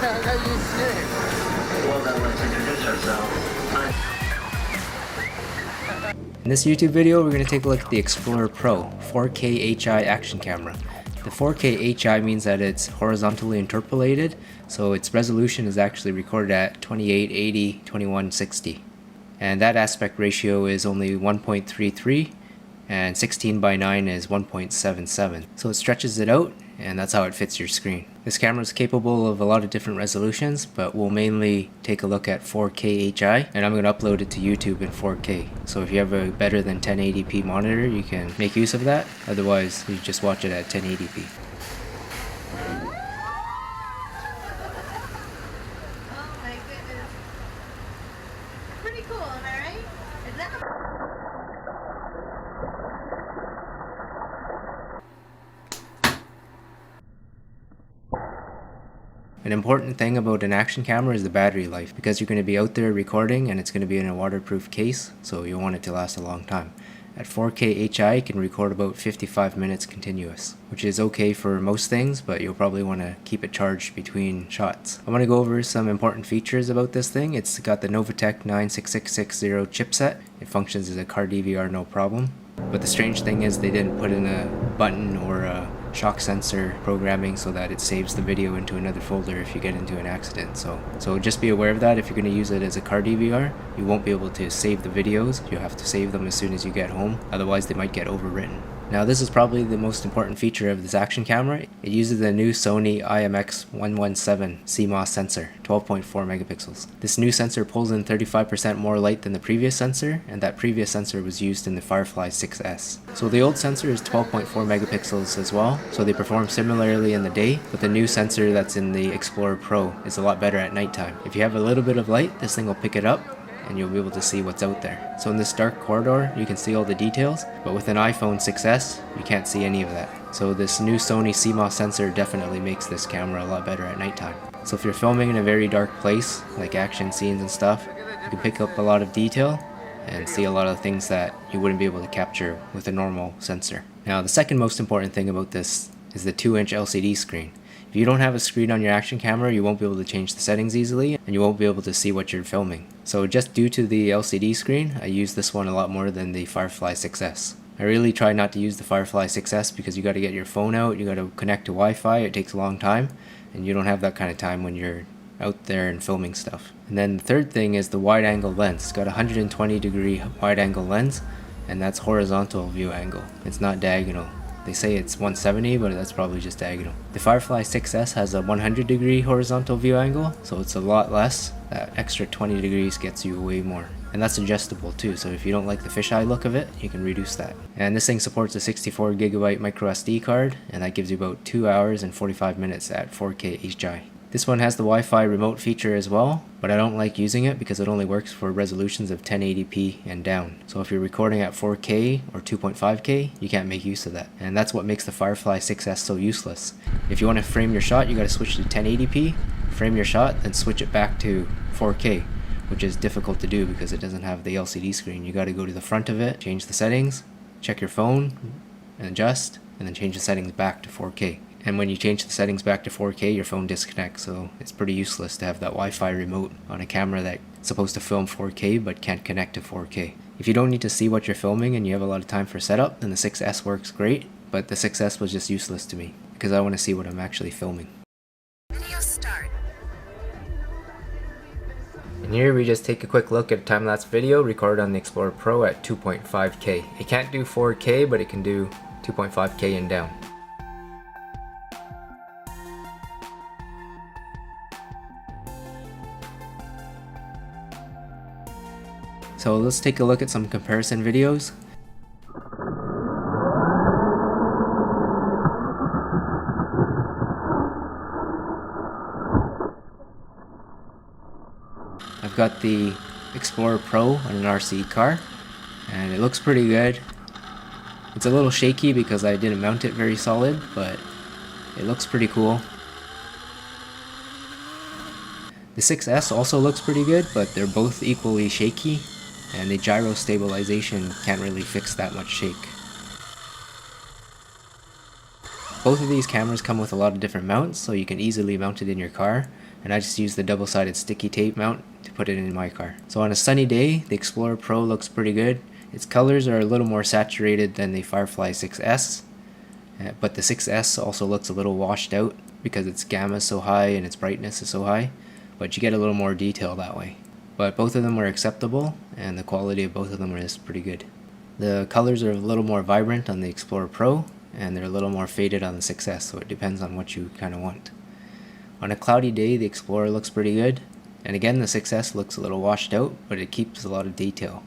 Well done, let's introduce ourselves. In this YouTube video, we're going to take a look at the Explorer Pro 4K HI action camera. The 4K HI means that it's horizontally interpolated, so its resolution is actually recorded at 2880x2160. And that aspect ratio is only 1.33, and 16:9 is 1.77. So it stretches it out, and that's how it fits your screen. This camera is capable of a lot of different resolutions, but we'll mainly take a look at 4K HI, and I'm going to upload it to YouTube in 4K. So if you have a better than 1080p monitor, you can make use of that. Otherwise, you just watch it at 1080p. Oh my goodness. Pretty cool, am I right? Is that An important thing about an action camera is the battery life, because you're going to be out there recording and it's going to be in a waterproof case, so you want it to last a long time. At 4K HI, it can record about 55 minutes continuous, which is okay for most things, but you'll probably want to keep it charged between shots. I want to go over some important features about this thing. It's got the Novatech 96660 chipset. It functions as a car DVR no problem. But the strange thing is they didn't put in a button or a shock sensor programming so that it saves the video into another folder if you get into an accident. So just be aware of that. If you're going to use it as a car DVR, you won't be able to save the videos. You'll have to save them as soon as you get home. Otherwise, they might get overwritten. Now this is probably the most important feature of this action camera. It uses the new Sony IMX117 CMOS Sensor, 12.4 megapixels. This new sensor pulls in 35% more light than the previous sensor, and that previous sensor was used in the Firefly 6S. So the old sensor is 12.4 megapixels as well, so they perform similarly in the day, but the new sensor that's in the Explorer Pro is a lot better at nighttime. If you have a little bit of light, this thing will pick it up, and you'll be able to see what's out there. So in this dark corridor, you can see all the details, but with an iPhone 6S, you can't see any of that. So this new Sony CMOS sensor definitely makes this camera a lot better at nighttime. So if you're filming in a very dark place, like action scenes and stuff, you can pick up a lot of detail and see a lot of things that you wouldn't be able to capture with a normal sensor. Now the second most important thing about this is the 2-inch LCD screen. If you don't have a screen on your action camera, you won't be able to change the settings easily, and you won't be able to see what you're filming. So just due to the LCD screen, I use this one a lot more than the Firefly 6S. I really try not to use the Firefly 6S because you got to get your phone out, you got to connect to Wi-Fi, it takes a long time, and you don't have that kind of time when you're out there and filming stuff. And then the third thing is the wide angle lens. It's got a 120 degree wide angle lens, and that's horizontal view angle. It's not diagonal. They say it's 170, but that's probably just diagonal. The Firefly 6S has a 100 degree horizontal view angle, so it's a lot less. That extra 20 degrees gets you way more. And that's adjustable too, so if you don't like the fisheye look of it, you can reduce that. And this thing supports a 64 gigabyte micro SD card, and that gives you about 2 hours and 45 minutes at 4K HI. This one has the Wi-Fi remote feature as well, but I don't like using it because it only works for resolutions of 1080p and down. So if you're recording at 4K or 2.5K, you can't make use of that. And that's what makes the Firefly 6S so useless. If you want to frame your shot, you got to switch to 1080p, frame your shot, then switch it back to 4K, which is difficult to do because it doesn't have the LCD screen. You got to go to the front of it, change the settings, check your phone, and adjust, and then change the settings back to 4K. And when you change the settings back to 4K, your phone disconnects, so it's pretty useless to have that Wi-Fi remote on a camera that's supposed to film 4K but can't connect to 4K. If you don't need to see what you're filming and you have a lot of time for setup, then the 6S works great, but the 6S was just useless to me because I want to see what I'm actually filming. video start? And here we just take a quick look at a time-lapse video recorded on the Explorer Pro at 2.5K. It can't do 4K, but it can do 2.5K and down. So let's take a look at some comparison videos. I've got the Explorer Pro on an RC car, and it looks pretty good. It's a little shaky because I didn't mount it very solid, but it looks pretty cool. The 6S also looks pretty good, but they're both equally shaky, and the gyro stabilization can't really fix that much shake. Both of these cameras come with a lot of different mounts, so you can easily mount it in your car, and I just use the double-sided sticky tape mount to put it in my car. So on a sunny day, the Explorer Pro looks pretty good. Its colors are a little more saturated than the Firefly 6S, but the 6S also looks a little washed out because its gamma is so high and its brightness is so high, but you get a little more detail that way. But both of them are acceptable, and the quality of both of them is pretty good. The colors are a little more vibrant on the Explorer Pro, and they're a little more faded on the 6S, so it depends on what you kind of want. On a cloudy day, the Explorer looks pretty good, and again the 6S looks a little washed out, but it keeps a lot of detail.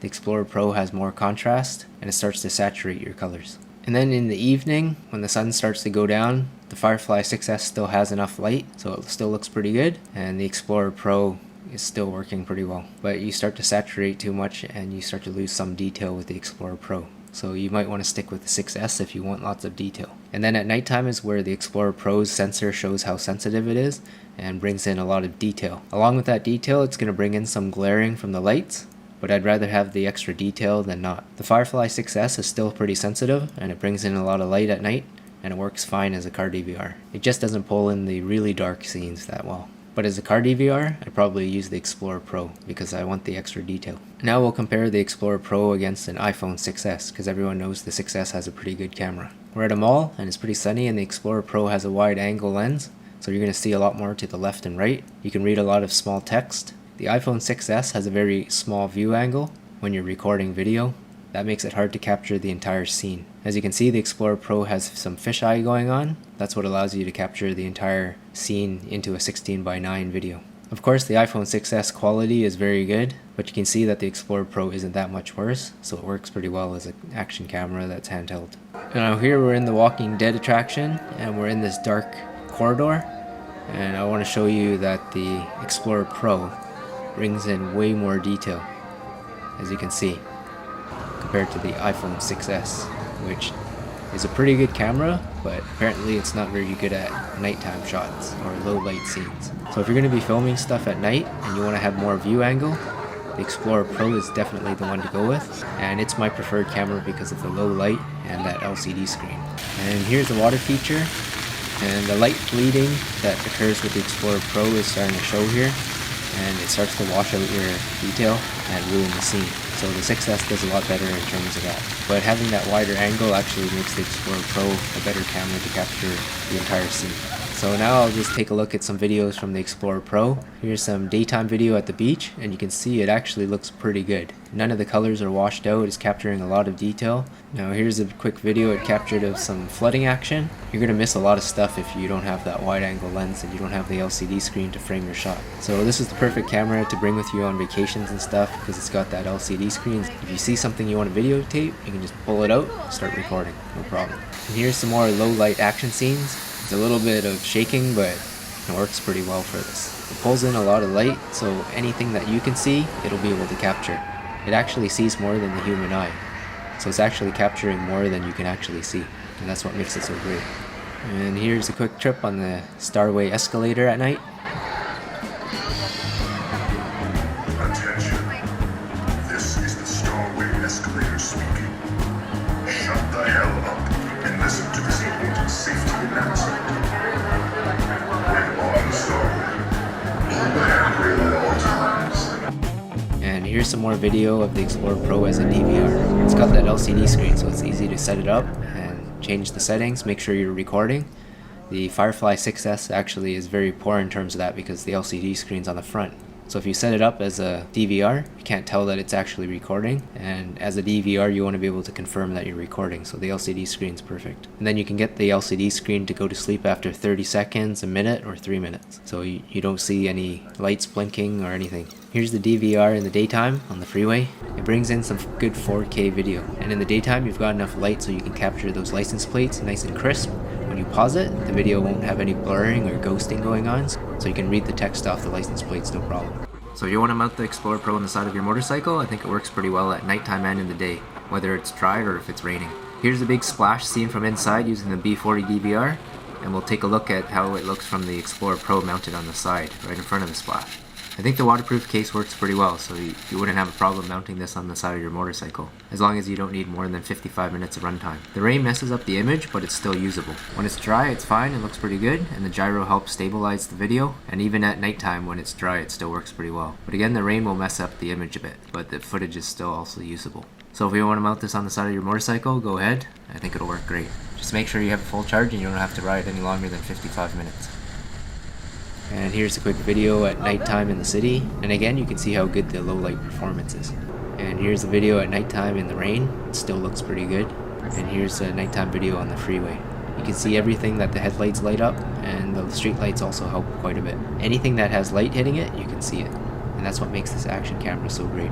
The Explorer Pro has more contrast, and it starts to saturate your colors. And then in the evening, when the sun starts to go down, the Firefly 6S still has enough light, so it still looks pretty good, and the Explorer Pro is still working pretty well. But you start to saturate too much and you start to lose some detail with the Explorer Pro. So you might want to stick with the 6S if you want lots of detail. And then at nighttime is where the Explorer Pro's sensor shows how sensitive it is and brings in a lot of detail. Along with that detail, it's going to bring in some glaring from the lights, but I'd rather have the extra detail than not. The Firefly 6S is still pretty sensitive and it brings in a lot of light at night, and it works fine as a car DVR. It just doesn't pull in the really dark scenes that well. But as a car DVR, I'd probably use the Explorer Pro because I want the extra detail. Now we'll compare the Explorer Pro against an iPhone 6S because everyone knows the 6S has a pretty good camera. We're at a mall and it's pretty sunny, and the Explorer Pro has a wide angle lens, so you're going to see a lot more to the left and right. You can read a lot of small text. The iPhone 6S has a very small view angle when you're recording video. That makes it hard to capture the entire scene. As you can see, the Explorer Pro has some fisheye going on. That's what allows you to capture the entire scene into a 16:9 video. Of course, the iPhone 6S quality is very good, but you can see that the Explorer Pro isn't that much worse, so it works pretty well as an action camera that's handheld. Now here we're in the Walking Dead attraction, and we're in this dark corridor, and I want to show you that the Explorer Pro brings in way more detail, as you can see, compared to the iPhone 6S, which is a pretty good camera, but apparently it's not very good at nighttime shots or low light scenes. So if you're going to be filming stuff at night and you want to have more view angle, the Explorer Pro is definitely the one to go with, and it's my preferred camera because of the low light and that LCD screen. And here's the water feature, and the light bleeding that occurs with the Explorer Pro is starting to show here, and it starts to wash out your detail and ruin the scene. So the 6S does a lot better in terms of that. But having that wider angle actually makes the Explorer Pro a better camera to capture the entire scene. So now I'll just take a look at some videos from the Explorer Pro. Here's some daytime video at the beach, and you can see it actually looks pretty good. None of the colors are washed out, it's capturing a lot of detail. Now here's a quick video it captured of some flooding action. You're going to miss a lot of stuff if you don't have that wide angle lens and you don't have the LCD screen to frame your shot. So this is the perfect camera to bring with you on vacations and stuff because it's got that LCD screen. If you see something you want to videotape, you can just pull it out, start recording, no problem. And here's some more low light action scenes. It's a little bit of shaking, but it works pretty well for this. It pulls in a lot of light, so anything that you can see, it'll be able to capture. It actually sees more than the human eye. So it's actually capturing more than you can actually see, and that's what makes it so great. And here's a quick trip on the Starway escalator at night. Attention. This is the Starway escalator speaking. Shut the hell up and listen to this important safety announcement. When on the Starway, hold the handrail at all times. And here's some more video of the Explorer Pro as a DVR. It's got that LCD screen, so it's easy to set it up and change the settings, make sure you're recording. The Firefly 6S actually is very poor in terms of that because the LCD screen's on the front. So if you set it up as a DVR, you can't tell that it's actually recording, and as a DVR you want to be able to confirm that you're recording, so the LCD screen's perfect. And then you can get the LCD screen to go to sleep after 30 seconds, a minute, or 3 minutes, so you don't see any lights blinking or anything. Here's the DVR in the daytime on the freeway. It brings in some good 4K video, and in the daytime you've got enough light so you can capture those license plates nice and crisp. When you pause it, the video won't have any blurring or ghosting going on, so you can read the text off the license plates no problem. So you want to mount the Explorer Pro on the side of your motorcycle? I think it works pretty well at nighttime and in the day, whether it's dry or if it's raining. Here's a big splash seen from inside using the B40 DVR, and we'll take a look at how it looks from the Explorer Pro mounted on the side, right in front of the splash. I think the waterproof case works pretty well, so you wouldn't have a problem mounting this on the side of your motorcycle, as long as you don't need more than 55 minutes of runtime. The rain messes up the image, but it's still usable. When it's dry, it's fine, it looks pretty good, and the gyro helps stabilize the video, and even at nighttime when it's dry, it still works pretty well. But again, the rain will mess up the image a bit, but the footage is still also usable. So if you want to mount this on the side of your motorcycle, go ahead. I think it'll work great. Just make sure you have a full charge and you don't have to ride any longer than 55 minutes. And here's a quick video at nighttime in the city, and again you can see how good the low light performance is. And here's a video at nighttime in the rain, it still looks pretty good. And here's a nighttime video on the freeway. You can see everything that the headlights light up, and the street lights also help quite a bit. Anything that has light hitting it, you can see it. And that's what makes this action camera so great.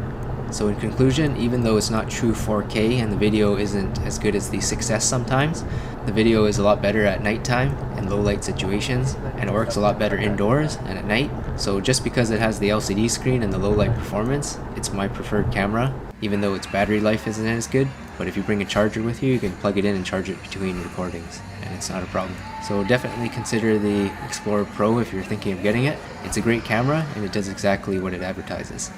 So in conclusion, even though it's not true 4K and the video isn't as good as the 6S sometimes, the video is a lot better at nighttime in low light situations, and it works a lot better indoors and at night. So just because it has the LCD screen and the low light performance, it's my preferred camera, even though its battery life isn't as good. But if you bring a charger with you, you can plug it in and charge it between recordings, and it's not a problem. So definitely consider the Explorer Pro if you're thinking of getting it. It's a great camera and it does exactly what it advertises.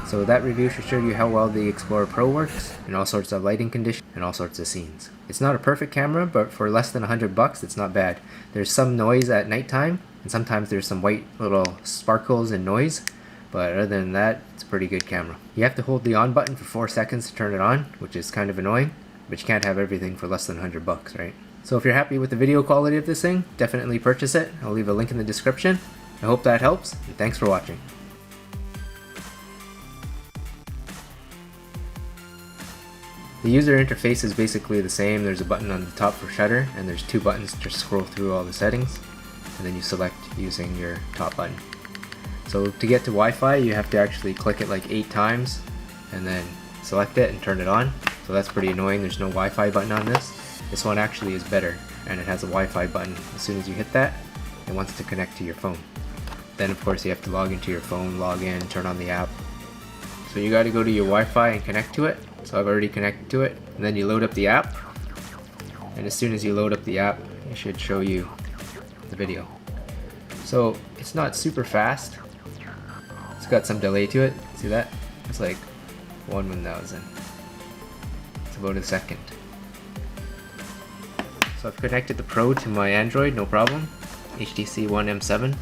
So that review should show you how well the Explorer Pro works in all sorts of lighting conditions and all sorts of scenes. It's not a perfect camera, but for less than $100 it's not bad. There's some noise at nighttime, and sometimes there's some white little sparkles and noise, but other than that, it's a pretty good camera. You have to hold the on button for 4 seconds to turn it on, which is kind of annoying, but you can't have everything for less than $100, right? So if you're happy with the video quality of this thing, definitely purchase it. I'll leave a link in the description. I hope that helps, and thanks for watching. The user interface is basically the same. There's a button on the top for shutter, and there's 2 buttons to scroll through all the settings, and then you select using your top button. So to get to Wi-Fi, you have to actually click it like 8 times and then select it and turn it on. So that's pretty annoying. There's no Wi-Fi button on this. This one actually is better, and it has a Wi-Fi button. As soon as you hit that, it wants to connect to your phone. Then of course you have to log into your phone, log in, turn on the app. So you got to go to your Wi-Fi and connect to it. So I've already connected to it, and then you load up the app, and as soon as you load up the app, it should show you the video. So it's not super fast. It's got some delay to it. See that? It's like 1/1000. It's about a second. So I've connected the Pro to my Android, no problem. HTC One M7.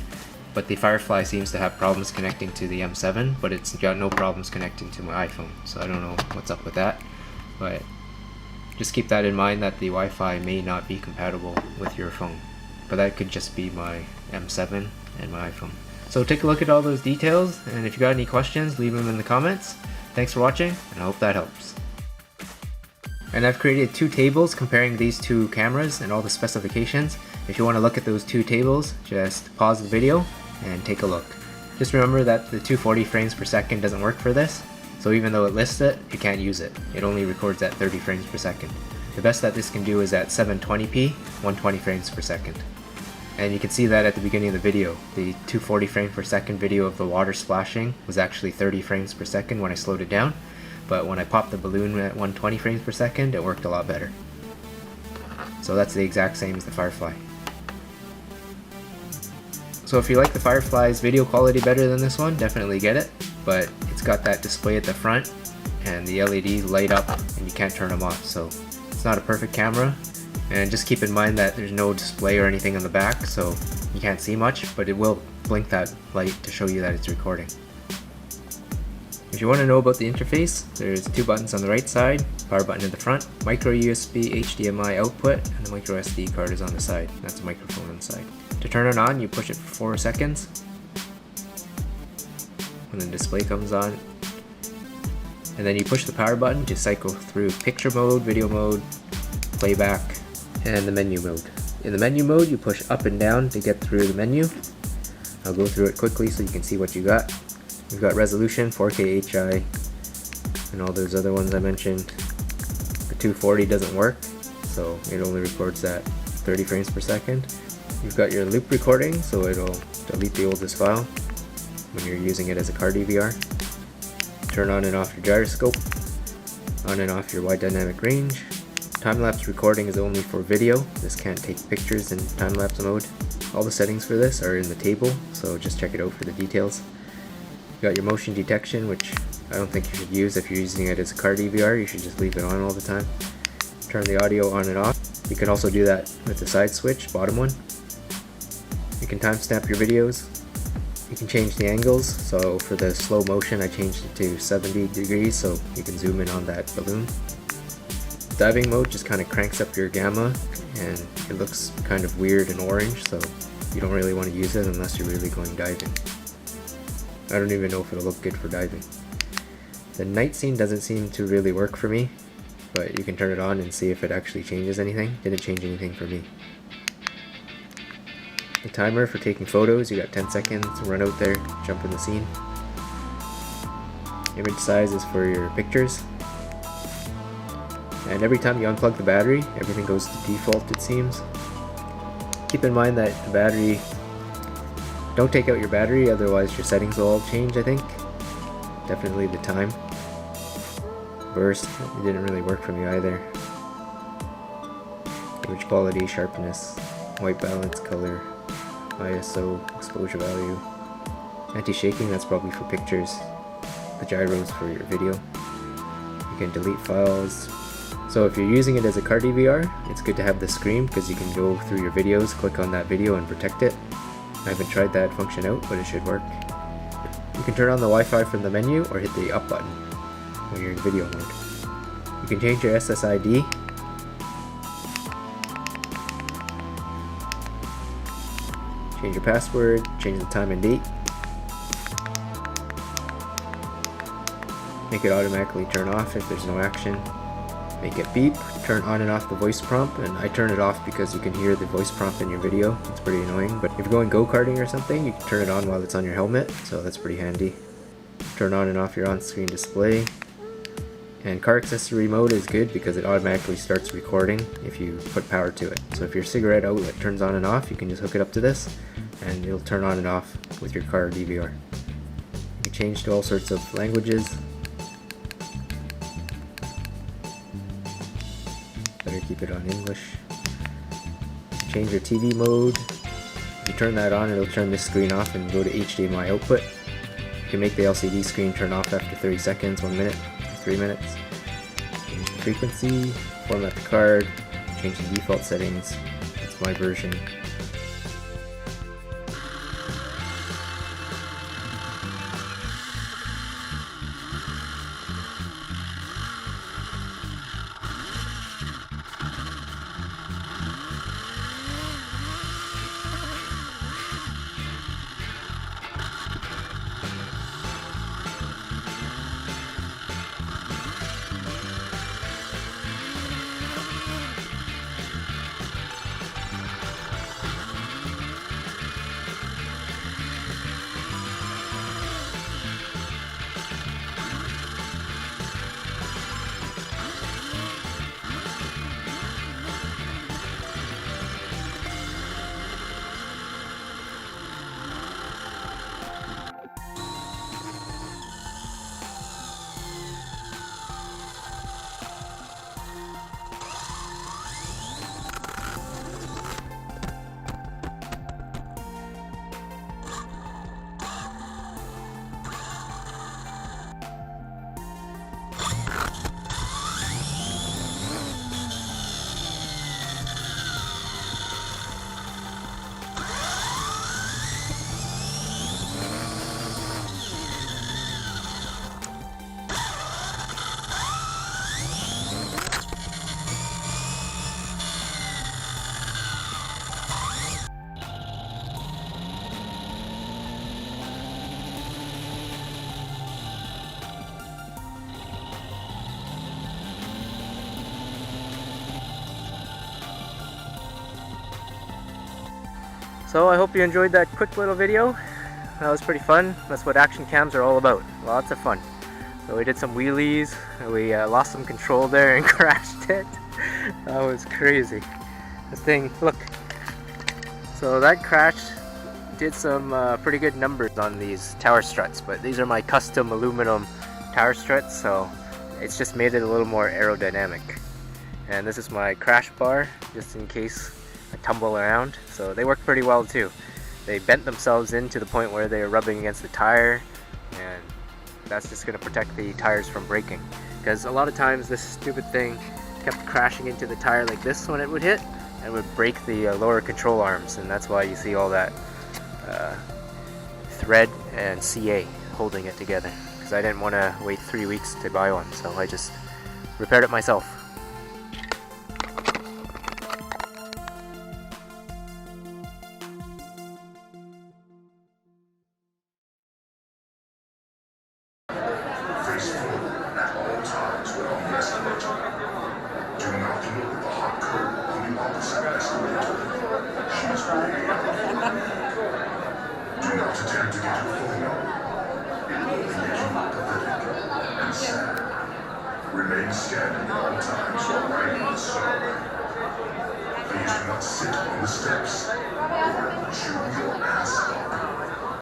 But the Firefly seems to have problems connecting to the M7, but it's got no problems connecting to my iPhone. So I don't know what's up with that. But just keep that in mind, that the Wi-Fi may not be compatible with your phone. But that could just be my M7 and my iPhone. So take a look at all those details, and if you got any questions, leave them in the comments. Thanks for watching, and I hope that helps. And I've created 2 tables comparing these 2 cameras and all the specifications. If you want to look at those 2 tables, just pause the video and take a look. Just remember that the 240 frames per second doesn't work for this, so even though it lists it, you can't use it. It only records at 30 frames per second. The best that this can do is at 720p, 120 frames per second. And you can see that at the beginning of the video. The 240 frames per second video of the water splashing was actually 30 frames per second when I slowed it down, but when I popped the balloon at 120 frames per second, it worked a lot better. So that's the exact same as the Firefly. So if you like the Firefly's video quality better than this one, definitely get it, but it's got that display at the front, and the LEDs light up and you can't turn them off, so it's not a perfect camera. And just keep in mind that there's no display or anything on the back, so you can't see much, but it will blink that light to show you that it's recording. If you want to know about the interface, there's 2 buttons on the right side, power button in the front, micro USB HDMI output, and the micro SD card is on the side. That's a microphone on the side. To turn it on, you push it for 4 seconds, when the display comes on, and then you push the power button to cycle through picture mode, video mode, playback, and the menu mode. In the menu mode, you push up and down to get through the menu. I'll go through it quickly so you can see what you got. You've got resolution, 4K HI, and all those other ones I mentioned. The 240 doesn't work, so it only records at 30 frames per second. You've got your loop recording, so it'll delete the oldest file when you're using it as a car DVR. Turn on and off your gyroscope, on and off your wide dynamic range, time-lapse recording is only for video. This can't take pictures in time-lapse mode. All the settings for this are in the table, so just check it out for the details. You got your motion detection, which I don't think you should use if you're using it as a car DVR. You should just leave it on all the time. Turn the audio on and off. You can also do that with the side switch, bottom one. You can timestamp your videos. You can change the angles, so for the slow motion I changed it to 70 degrees so you can zoom in on that balloon. Diving mode just kind of cranks up your gamma and it looks kind of weird and orange, so you don't really want to use it unless you're really going diving. I don't even know if it'll look good for diving. The night scene doesn't seem to really work for me, but you can turn it on and see if it actually changes anything. Didn't change anything for me. The timer for taking photos, you got 10 seconds, run out there, jump in the scene. Image size is for your pictures. And every time you unplug the battery, everything goes to default, it seems. Keep in mind that the battery, don't take out your battery, otherwise your settings will all change, I think. Definitely the time. Burst, it didn't really work for me either. Image quality, sharpness, white balance, color, ISO, exposure value. Anti-shaking, that's probably for pictures. The gyros for your video. You can delete files. So if you're using it as a car DVR, it's good to have the screen because you can go through your videos, click on that video and protect it. I haven't tried that function out, but it should work. You can turn on the Wi-Fi from the menu or hit the up button when you're in video mode. You can change your SSID. Change your password, change the time and date. Make it automatically turn off if there's no action. Make it beep, turn on and off the voice prompt, and I turn it off because you can hear the voice prompt in your video. It's pretty annoying, but if you're going go-karting or something, you can turn it on while it's on your helmet, so that's pretty handy. Turn on and off your on-screen display. And car accessory mode is good because it automatically starts recording if you put power to it. So if your cigarette outlet turns on and off, you can just hook it up to this and it'll turn on and off with your car DVR. You can change to all sorts of languages. Better keep it on English. Change your TV mode. If you turn that on, it'll turn this screen off and go to HDMI output. You can make the LCD screen turn off after 30 seconds, 1 minute, 3 minutes. Change the frequency, format the card, change the default settings. That's my version. So I hope you enjoyed that quick little video. That was pretty fun. That's what action cams are all about. Lots of fun. So we did some wheelies. We lost some control there and crashed it. That was crazy. This thing, look. So that crash did some pretty good numbers on these tower struts, but these are my custom aluminum tower struts, so it's just made it a little more aerodynamic. And this is my crash bar, just in case I tumble around. So they work pretty well too. They bent themselves in to the point where they're rubbing against the tire, and that's just going to protect the tires from breaking. Because a lot of times this stupid thing kept crashing into the tire like this when it would hit, and would break the lower control arms, and that's why you see all that thread and CA holding it together. Because I didn't want to wait 3 weeks to buy one, so I just repaired it myself. Face forward at all times when on the escalator. Do not look at the hot curve on the opposite escalator. She's way out. Do not attempt to get her phone on. It will only make you look pathetic and sad. Remain standing at all times while riding the snow. Please do not sit on the steps, or I will chew your ass up.